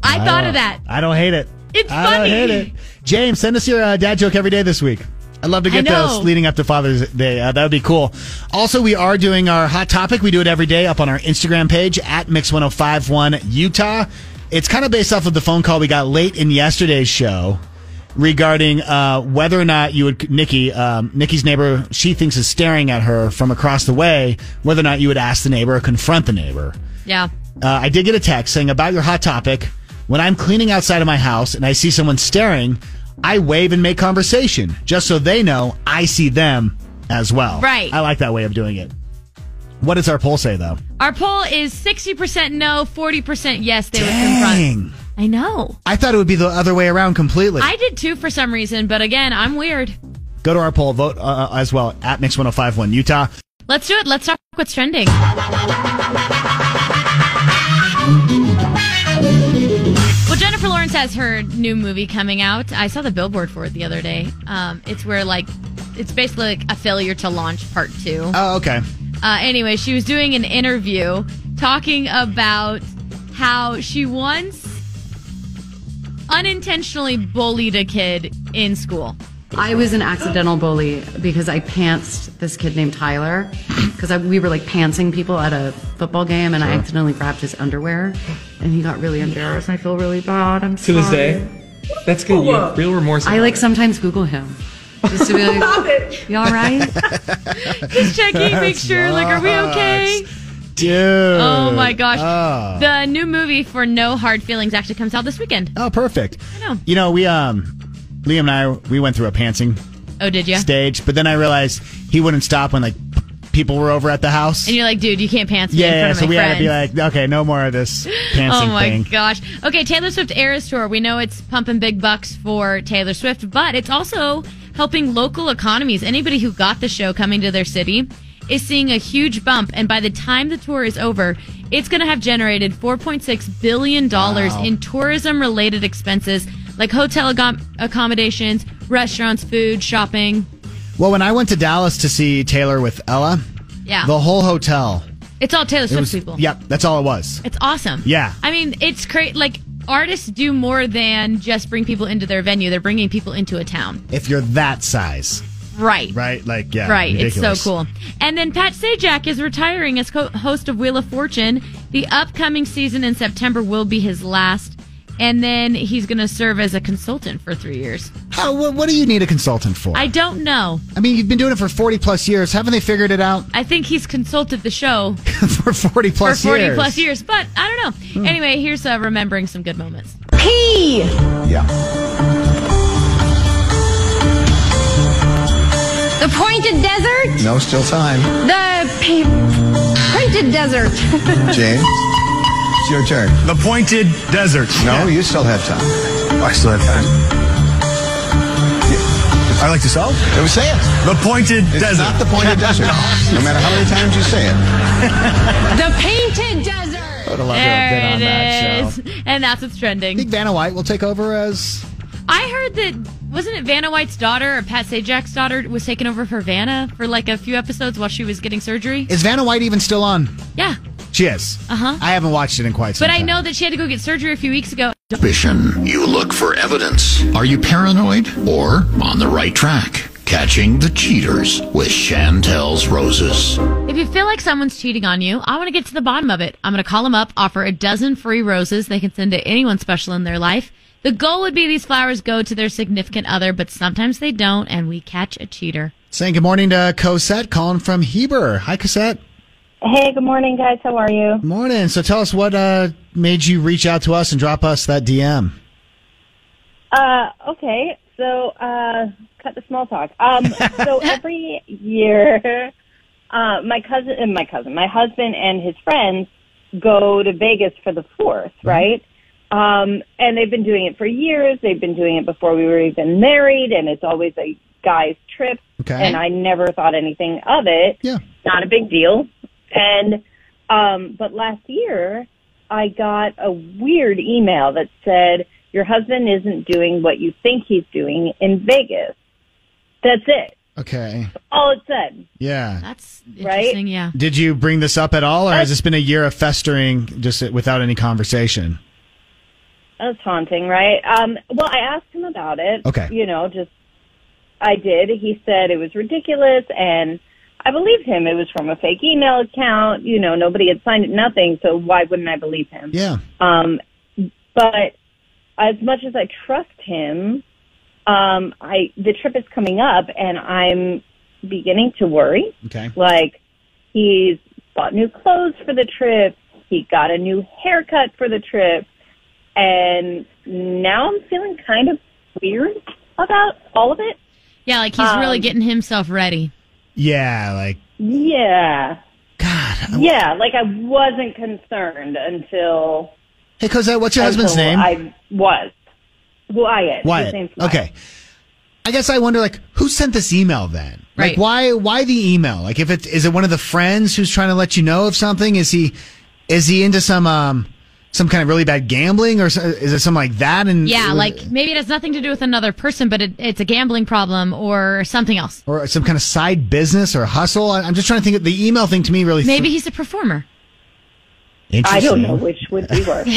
I thought of that. I don't hate it. It's funny. I don't hate it. James, send us your dad joke every day this week. I'd love to get those leading up to Father's Day. That would be cool. Also, we are doing our Hot Topic. We do it every day up on our Instagram page at Mix1051 Utah. It's kind of based off of the phone call we got late in yesterday's show regarding whether or not you would, Nikki's neighbor, she thinks is staring at her from across the way, whether or not you would ask the neighbor or confront the neighbor. Yeah. I did get a text saying about your Hot Topic. When I'm cleaning outside of my house and I see someone staring, I wave and make conversation just so they know I see them as well. Right. I like that way of doing it. What does our poll say, though? Our poll is 60% no, 40% yes, they would confront. I know. I thought it would be the other way around completely. I did too for some reason, but again, I'm weird. Go to our poll, vote as well at Mix1051 Utah. Let's do it. Let's talk what's trending. Well, Jennifer Lawrence has her new movie coming out. I saw the billboard for it the other day. It's where it's basically like a failure to launch part 2. Oh, okay. Anyway, she was doing an interview talking about how she once unintentionally bullied a kid in school. I was an accidental bully because I pantsed this kid named Tyler because we were like pantsing people at a football game and I accidentally grabbed his underwear and he got really embarrassed and I feel really bad. I'm sorry. To this day? That's good. You have real remorse. I like sometimes Google him. Just to be like, stop it. You all right? Just checking, make sure, like, are we okay? Dude. Oh my gosh. Oh. The new movie for No Hard Feelings actually comes out this weekend. Oh, perfect. I know. You know, we, Liam and I, we went through a pantsing did you? stage, but then I realized he wouldn't stop when, like, people were over at the house. And you're like, dude, you can't pants me in front of so my we friends. had to be like, okay, no more of this pantsing Oh my thing. gosh. Okay, Taylor Swift Eras Tour. We know it's pumping big bucks for Taylor Swift, but it's also helping local economies. Anybody who got the show coming to their city is seeing a huge bump, and by the time the tour is over, it's going to have generated $4.6 billion in tourism-related expenses like hotel accommodations, restaurants, food, shopping. Well, when I went to Dallas to see Taylor with Ella, the whole hotel. It's all Taylor Swift people. Yep, that's all it was. It's awesome. Yeah. I mean, it's crazy. Like, artists do more than just bring people into their venue. They're bringing people into a town. If you're that size. Right. Right? Like, yeah. Right. Ridiculous. It's so cool. And then Pat Sajak is retiring as host of Wheel of Fortune. The upcoming season in September will be his last. And then he's going to serve as a consultant for 3 years. What do you need a consultant for? I don't know. I mean, you've been doing it for 40 plus years. Haven't they figured it out? I think he's consulted the show for 40 plus for 40 years. plus years, but I don't know. Anyway, here's remembering some good moments. P. Yeah. The Pointed Desert. No, still time. The Pointed Desert. James, it's your turn. The Pointed Desert. No, you still have time. I still have time. I like to solve. Say it. The Pointed Desert. It's not the Pointed Desert. No matter how many times you say it. The Painted Desert. I would have loved to have been on that show. And that's what's trending. I think Vanna White will take over as... I heard that, wasn't it Vanna White's daughter, or Pat Sajak's daughter, was taking over for Vanna for like a few episodes while she was getting surgery? Is Vanna White even still on? Yeah. She is. Uh-huh. I haven't watched it in quite some But time. I know that she had to go get surgery a few weeks ago. Suspicion. You look for evidence. Are you paranoid or on the right track? Catching the cheaters with Chantel's Roses. If you feel like someone's cheating on you, I want to get to the bottom of it. I'm going to call them up, offer a dozen free roses they can send to anyone special in their life. The goal would be these flowers go to their significant other, but sometimes they don't, and we catch a cheater. Saying good morning to Cosette, calling from Heber. Hi, Cosette. Hey, good morning, guys. How are you? Morning. So tell us what made you reach out to us and drop us that DM. Okay. So, cut the small talk. So every year, my husband and his friends go to Vegas for the 4th, right? And they've been doing it for years. They've been doing it before we were even married, and it's always a guy's trip. Okay. And I never thought anything of it. Yeah. Not a big deal. And, but last year, I got a weird email that said, your husband isn't doing what you think he's doing in Vegas. That's it. Okay. All it said. Yeah. That's interesting, yeah. Did you bring this up at all, or has this been a year of festering just without any conversation? That's haunting, right? Well, I asked him about it. Okay. I did. He said it was ridiculous, and I believed him. It was from a fake email account. Nobody had signed it, nothing, so why wouldn't I believe him? Yeah. But as much as I trust him, the trip is coming up, and I'm beginning to worry. Okay. Like, he's bought new clothes for the trip. He got a new haircut for the trip. And now I'm feeling kind of weird about all of it. Yeah, like he's really getting himself ready. Yeah, like... Yeah. God. Yeah, like I wasn't concerned until... Hey, Cosette, what's your husband's name? I was. Wyatt. Wyatt. His name's Wyatt. Okay. I guess I wonder, who sent this email then? Right. Like, why the email? Like, is it one of the friends who's trying to let you know of something? Is he into some kind of really bad gambling, or is it something like that? And yeah, like maybe it has nothing to do with another person, but it's a gambling problem or something else. Or some kind of side business or hustle. I'm just trying to think of the email thing to me really. Maybe he's a performer. I don't know which would be worse.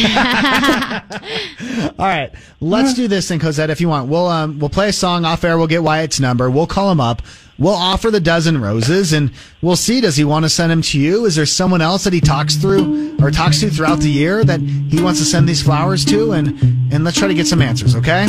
All right, let's do this thing, Cosette, if you want. We'll play a song off air. We'll get Wyatt's number. We'll call him up. We'll offer the dozen roses, and we'll see. Does he want to send them to you? Is there someone else that he talks to throughout the year that he wants to send these flowers to? And let's try to get some answers, okay?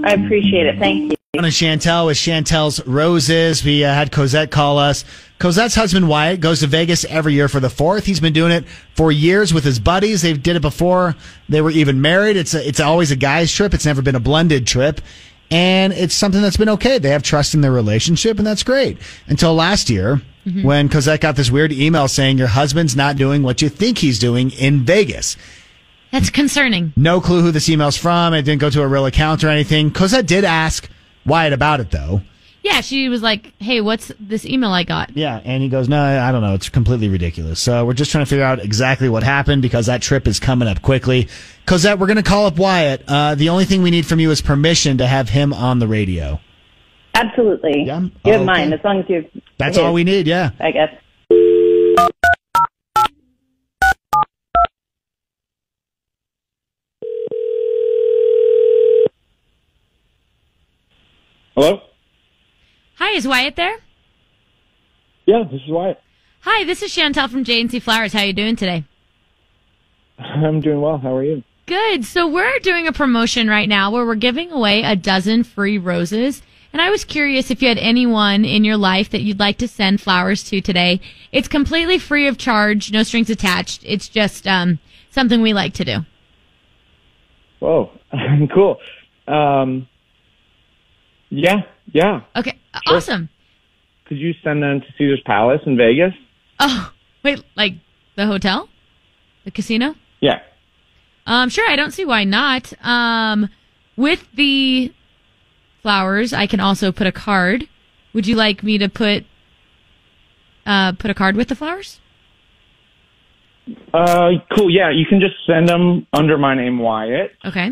I appreciate it. Thank you. On Chantel with Chantel's Roses. We had Cosette call us. Cosette's husband, Wyatt, goes to Vegas every year for the 4th. He's been doing it for years with his buddies. They did it before they were even married. It's always a guy's trip. It's never been a blended trip. And it's something that's been okay. They have trust in their relationship, and that's great. Until last year, when Cosette got this weird email saying your husband's not doing what you think he's doing in Vegas. That's concerning. No clue who this email's from. It didn't go to a real account or anything. Cosette did ask Wyatt about it, though. Yeah, she was like, hey, what's this email I got? Yeah, and he goes, no, I don't know. It's completely ridiculous. So we're just trying to figure out exactly what happened because that trip is coming up quickly. Cosette, we're going to call up Wyatt. The only thing we need from you is permission to have him on the radio. Absolutely. Yeah? You have mine, as long as you... That's all we need, yeah. I guess. Hello? Hi, is Wyatt there? Yeah, this is Wyatt. Hi, this is Chantel from J&C Flowers. How are you doing today? I'm doing well. How are you? good. So we're doing a promotion right now where we're giving away a dozen free roses. And I was curious if you had anyone in your life that you'd like to send flowers to today. It's completely free of charge, no strings attached. It's just something we like to do. Whoa, cool. Yeah. Okay, Sure. awesome. Could you send them to Caesar's Palace in Vegas? Oh, wait, like the hotel? The casino? Yeah. Sure, I don't see why not. With the flowers, I can also put a card. Would you like me to put a card with the flowers? Cool. Yeah, you can just send them under my name, Wyatt. Okay.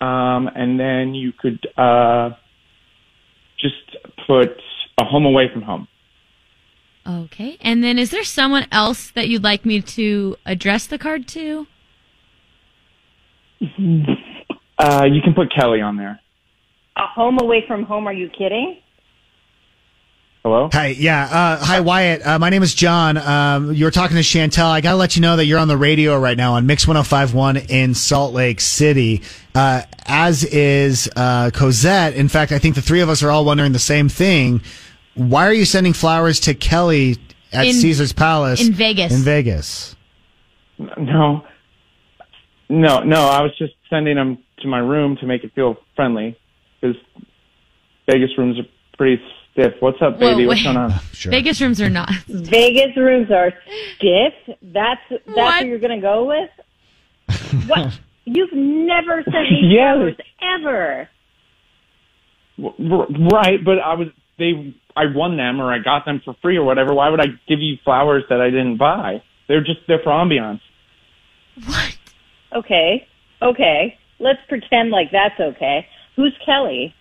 And then you could just put a home away from home. Okay. And then is there someone else that you'd like me to address the card to? You can put Kelly on there. A home away from home? Are you kidding? Hello? Hi, yeah. Hi, Wyatt. My name is John. You were talking to Chantel. I got to let you know that you're on the radio right now on Mix 105.1 in Salt Lake City, as is Cosette. In fact, I think the three of us are all wondering the same thing. Why are you sending flowers to Kelly at Caesar's Palace? In Vegas. In Vegas. No. I was just sending them to my room to make it feel friendly, because Vegas rooms are pretty stiff. What's up, baby? Whoa, What's going on? Sure. Vegas rooms are not. Vegas rooms are stiff? That's what you're going to go with? What? You've never sent me flowers, ever. Right, but I won them, or I got them for free or whatever. Why would I give you flowers that I didn't buy? They're for ambiance. What? Okay. Let's pretend like that's okay. Who's Kelly?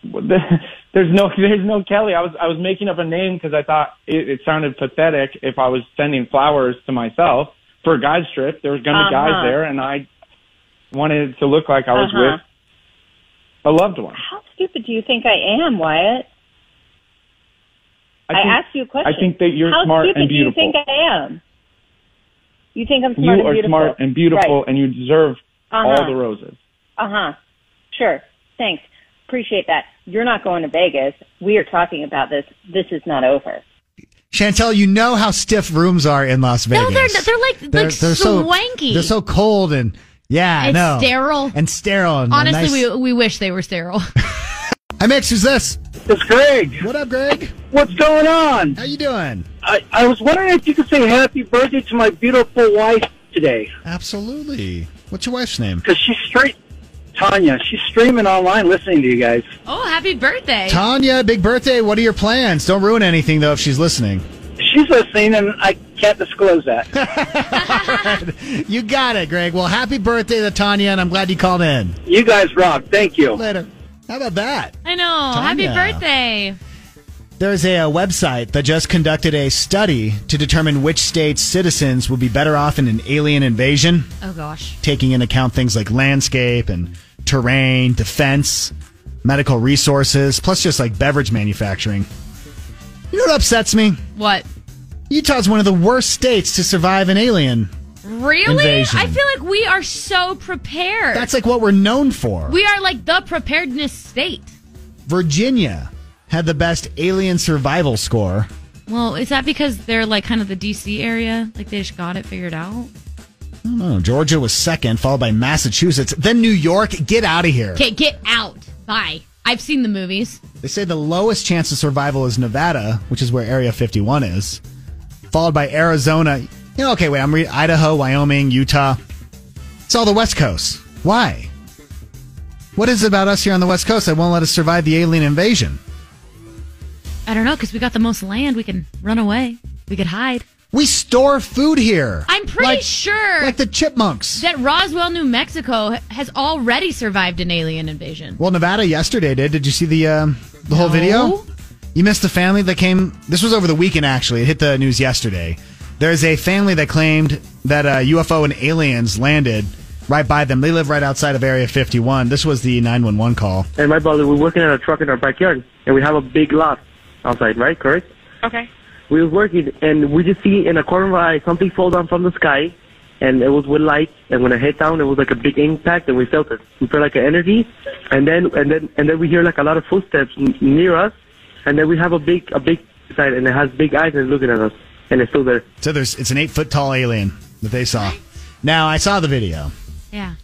There's no Kelly. I was making up a name because I thought it sounded pathetic if I was sending flowers to myself for a guys trip. There was going to be guys there, and I wanted it to look like I was with a loved one. How stupid do you think I am, Wyatt? I asked you a question. I think that you're smart and beautiful. How stupid do you think I am? You think I'm smart and beautiful? You are smart and beautiful, right. and you deserve all the roses. Sure. Thanks. Appreciate that. You're not going to Vegas. We are talking about this. This is not over. Chantel, you know how stiff rooms are in Las Vegas. No, they're like swanky. They're so cold and sterile. And sterile. And honestly, we wish they were sterile. Hi, Mix. Who's this? It's Greg. What up, Greg? What's going on? How you doing? I was wondering if you could say happy birthday to my beautiful wife today. Absolutely. What's your wife's name? Because she's Tanya. She's streaming online listening to you guys. Oh, happy birthday. Tanya, big birthday. What are your plans? Don't ruin anything, though, if she's listening. She's listening, and I can't disclose that. Right. You got it, Greg. Well, happy birthday to Tanya, and I'm glad you called in. You guys rock. Thank you. Later. How about that? I know. Tanya. Happy birthday. There's a website that just conducted a study to determine which state's citizens will be better off in an alien invasion. Oh, gosh. Taking into account things like landscape and terrain, defense, medical resources, plus just like beverage manufacturing. You know what upsets me? What? Utah's one of the worst states to survive an alien invasion. I feel like we are so prepared. That's like what we're known for. We are like the preparedness state. Virginia had the best alien survival score. Well, is that because they're like kind of the D.C. area? Like they just got it figured out? I don't know. Georgia was second, followed by Massachusetts. Then New York. Get out of here. Okay, get out. Bye. I've seen the movies. They say the lowest chance of survival is Nevada, which is where Area 51 is, followed by Arizona. I'm reading Idaho, Wyoming, Utah. It's all the West Coast. Why? What is it about us here on the West Coast that won't let us survive the alien invasion? I don't know, because we got the most land. We can run away. We could hide. We store food here. I'm pretty sure. Like the chipmunks. That Roswell, New Mexico has already survived an alien invasion. Well, Nevada yesterday did. Did you see the whole video? You missed the family that came. This was over the weekend, actually. It hit the news yesterday. There's a family that claimed that a UFO and aliens landed right by them. They live right outside of Area 51. This was the 911 call. And my brother, we're working on a truck in our backyard, and we have a big lot outside, right? Correct? Okay. We were working, and we just see in a corner of our eye something fall down from the sky, and it was with lights. And when it hit down, it was like a big impact, and we felt it. We felt like an energy, and then we hear like a lot of footsteps near us, and then we have a big side, and it has big eyes and it's looking at us, and it's still there. So it's an 8-foot tall alien that they saw. Now I saw the video. Yeah.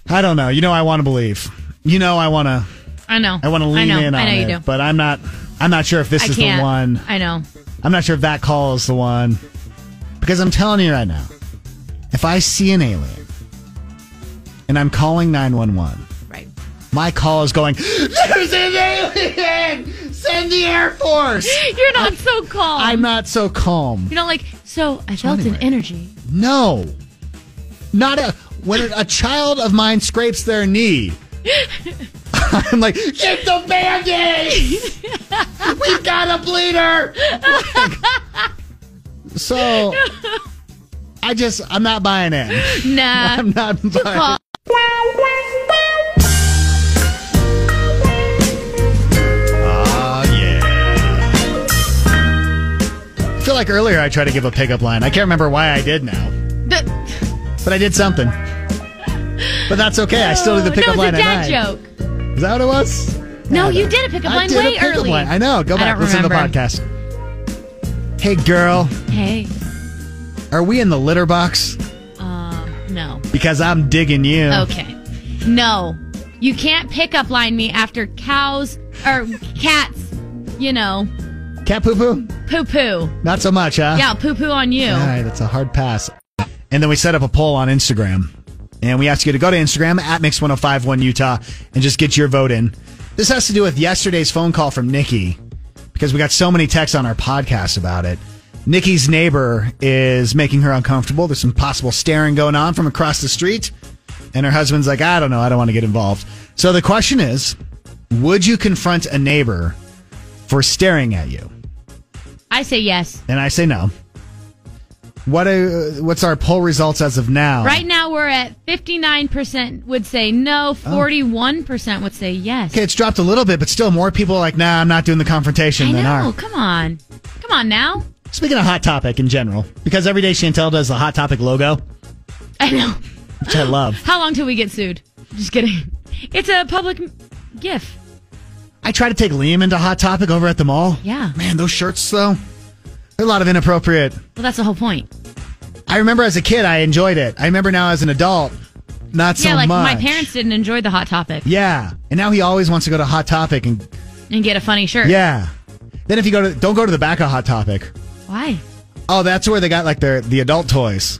I don't know. I want to believe. I want to. I know. I want to lean in on I know it, you do. but I'm not sure if this is the one. I know. I'm not sure if that call is the one. Because I'm telling you right now, if I see an alien and I'm calling 911, right, my call is going, there's an alien! Send the Air Force! You're not so calm. I'm not so calm. You're not like, so I felt an energy. No. When a child of mine scrapes their knee, I'm like, get the Band-Aids! We've got a bleeder! So, I'm not buying in. Nah. I'm not buying in. Oh, yeah. I feel like earlier I tried to give a pickup line. I can't remember why I did now. But I did something. But that's okay. I still did the pickup line at night. No, it was a dad joke. Is that what it was? No, you did a pickup line way early. I know. Go back. Listen to the podcast. Hey, girl. Hey. Are we in the litter box? No. Because I'm digging you. Okay. No. You can't pickup line me after cows or cats, Cat poo-poo? Poo-poo. Not so much, huh? Yeah, poo-poo on you. All right, that's a hard pass. And then we set up a poll on Instagram. And we asked you to go to Instagram at Mix1051 Utah and just get your vote in. This has to do with yesterday's phone call from Nikki because we got so many texts on our podcast about it. Nikki's neighbor is making her uncomfortable. There's some possible staring going on from across the street. And her husband's like, I don't know. I don't want to get involved. So the question is, would you confront a neighbor for staring at you? I say yes. And I say no. What's our poll results as of now? Right now we're at 59% would say no, 41% would say yes. Okay, it's dropped a little bit, but still more people are like, nah, I'm not doing the confrontation than are. Come on. Come on now. Speaking of Hot Topic in general, because every day Chantel does the Hot Topic logo. I know. Which I love. How long till we get sued? Just kidding. It's a public gift. I try to take Liam into Hot Topic over at the mall. Yeah. Man, those shirts, though, they're a lot of inappropriate. Well, that's the whole point. I remember as a kid, I enjoyed it. I remember now as an adult, not so much. Yeah, like my parents didn't enjoy the Hot Topic. Yeah. And now he always wants to go to Hot Topic and get a funny shirt. Yeah. Then if you don't go to the back of Hot Topic. Why? Oh, that's where they got like the adult toys.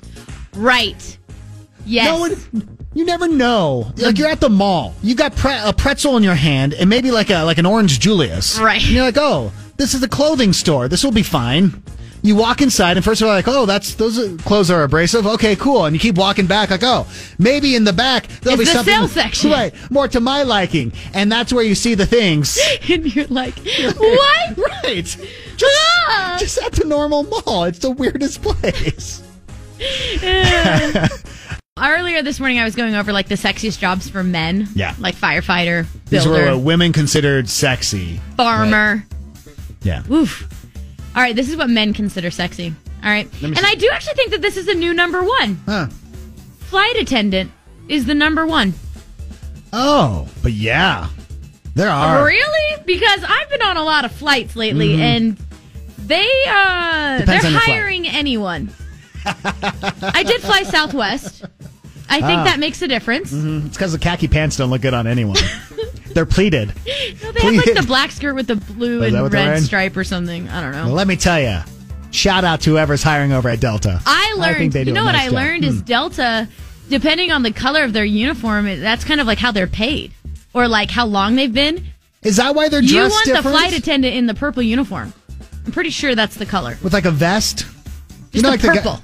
Right. Yes. You never know. Like you're at the mall. You got a pretzel in your hand and maybe like an orange Julius. Right. And you're like, oh, this is a clothing store. This will be fine. You walk inside and first of all, like, oh, those clothes are abrasive. Okay, cool. And you keep walking back like, oh, maybe in the back there'll be the something sales section. Right, more to my liking. And that's where you see the things. And you're like, what? Right. Just at the normal mall. It's the weirdest place. Earlier this morning, I was going over like the sexiest jobs for men. Yeah. Like firefighter, builder. These were women considered sexy. Farmer. Right. Yeah. Oof. All right, this is what men consider sexy. All right. And I do actually think that this is a new number one. Huh. Flight attendant is the number one. Oh, but yeah. There are. Really? Because I've been on a lot of flights lately, and they're hiring anyone. I did fly Southwest. I think that makes a difference. Mm-hmm. It's because the khaki pants don't look good on anyone. They're pleated. No, they have like the black skirt with the blue and red stripe or something. I don't know. Well, let me tell you. Shout out to whoever's hiring over at Delta. I learned, you know what I learned is Delta, depending on the color of their uniform, that's kind of like how they're paid. Or like how long they've been. Is that why they're dressed different? You want the flight attendant in the purple uniform. I'm pretty sure that's the color. With like a vest? Just like purple.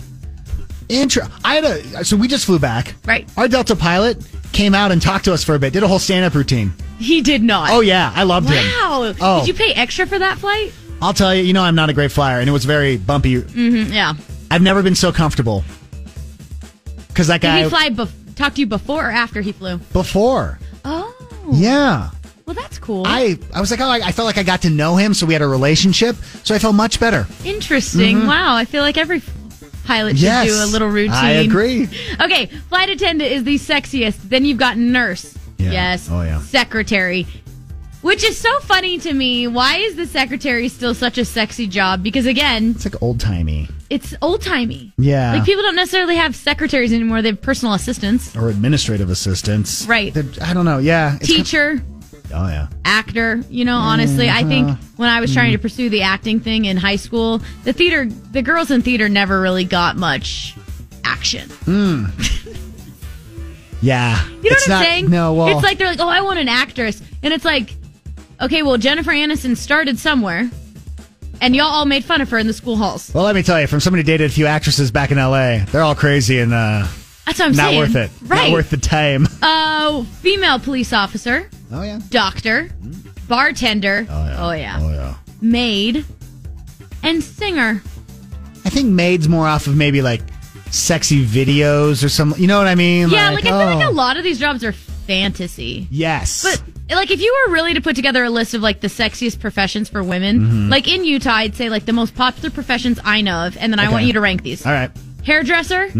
So we just flew back. Right. Our Delta pilot came out and talked to us for a bit. Did a whole stand-up routine. He did not. Oh, yeah. I loved him. Wow. Oh. Did you pay extra for that flight? I'll tell you, I'm not a great flyer, and it was very bumpy. Mm-hmm, yeah. I've never been so comfortable. Because that guy... Did he talk to you before or after he flew? Before. Oh. Yeah. Well, that's cool. I was like, I felt like I got to know him, so we had a relationship, so I felt much better. Interesting. Mm-hmm. Wow. I feel like every pilot should Yes, do a little routine. I agree. Okay, flight attendant is the sexiest. Then you've got nurse. Yeah. Yes. Oh, yeah. Secretary. Which is so funny to me. Why is the secretary still such a sexy job? Because again, It's like old-timey. it's old-timey. Yeah. Like people don't necessarily have secretaries anymore. They have personal assistants. Or administrative assistants. Right. I don't know. Yeah. it's Teacher. Oh, yeah. Actor, honestly, I think when I was trying to pursue the acting thing in high school, the girls in theater never really got much action. Yeah. You know what I'm saying? No, well. It's like they're like, oh, I want an actress. And it's like, okay, well, Jennifer Aniston started somewhere, and y'all all made fun of her in the school halls. Well, let me tell you, from somebody who dated a few actresses back in L.A., they're all crazy and That's what I'm not saying. worth it. Right. Not worth the time. Female police officer. Oh, yeah. Doctor. Bartender. Oh, yeah. Oh, yeah. Maid. And singer. I think Maid's more off of maybe like sexy videos or some, you know what I mean? Yeah, I feel like a lot of these jobs are fantasy. Yes. But like if you were really to put together a list of like the sexiest professions for women, Mhm. like in Utah, I'd say like the most popular professions I know of, and then I Okay. want you to rank these. All right. Hairdresser,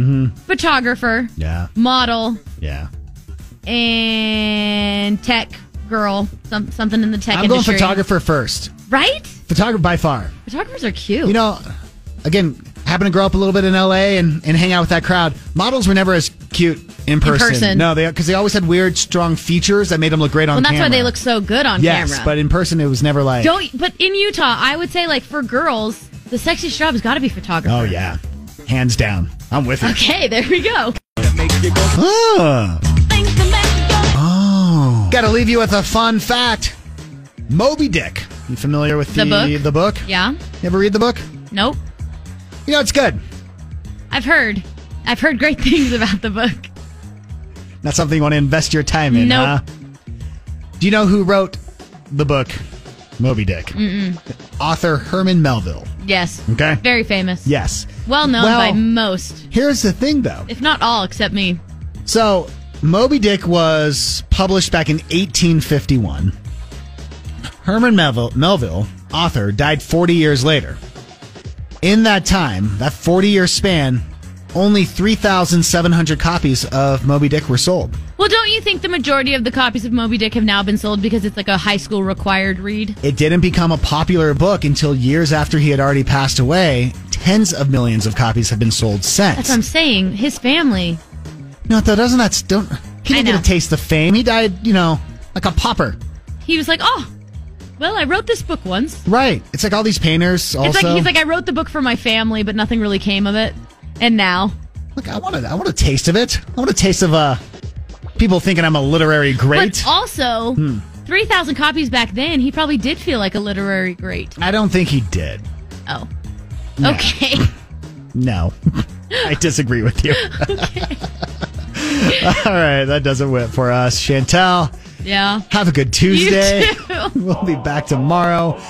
photographer, Yeah. model, Yeah. and tech girl, something in the tech I'm going industry. photographer first. Right? Photographer by far. Photographers are cute. You know, again, happened to grow up a little bit in L.A. and hang out with that crowd. Models were never as cute in person. person. No, because they always had weird, strong features that made them look great on well, that's camera. why they look so good on yes, camera. but in person, it was never like. But in Utah, I would say like for girls, the sexiest job has got to be photographer. Oh yeah, hands down. I'm with you. Okay, there we go. Oh. Got to leave you with a fun fact. Moby Dick. You familiar with The book? The book? Yeah. You ever read the book? Nope. You know, it's good. I've heard great things about the book. Not something you want to invest your time in, Nope. huh? Do you know who wrote the book Moby Dick? Mm-mm. Author Herman Melville. Yes. Okay. Very famous. Yes. Well known by most. Here's the thing, though. If not all, except me. So, Moby Dick was published back in 1851. Herman Melville, author, died 40 years later. In that time, that 40-year span, only 3,700 copies of Moby Dick were sold. Well, don't you think the majority of the copies of Moby Dick have now been sold because it's like a high school required read? It didn't become a popular book until years after he had already passed away. Tens of millions of copies have been sold since. That's what I'm saying. His family. No, that doesn't. He didn't get a taste of fame. He died, like a pauper. He was like, oh, well, I wrote this book once. Right. It's like all these painters. Also, It's like he's like, I wrote the book for my family, but nothing really came of it. And now, look, I want a taste of it. I want a taste of people thinking I'm a literary great. But also, 3,000 copies back then, he probably did feel like a literary great. I don't think he did. Oh. No. Okay. No. I disagree with you. Okay. All right, that does it for us. Chantel, Yeah. have a good Tuesday. You too. We'll be back tomorrow.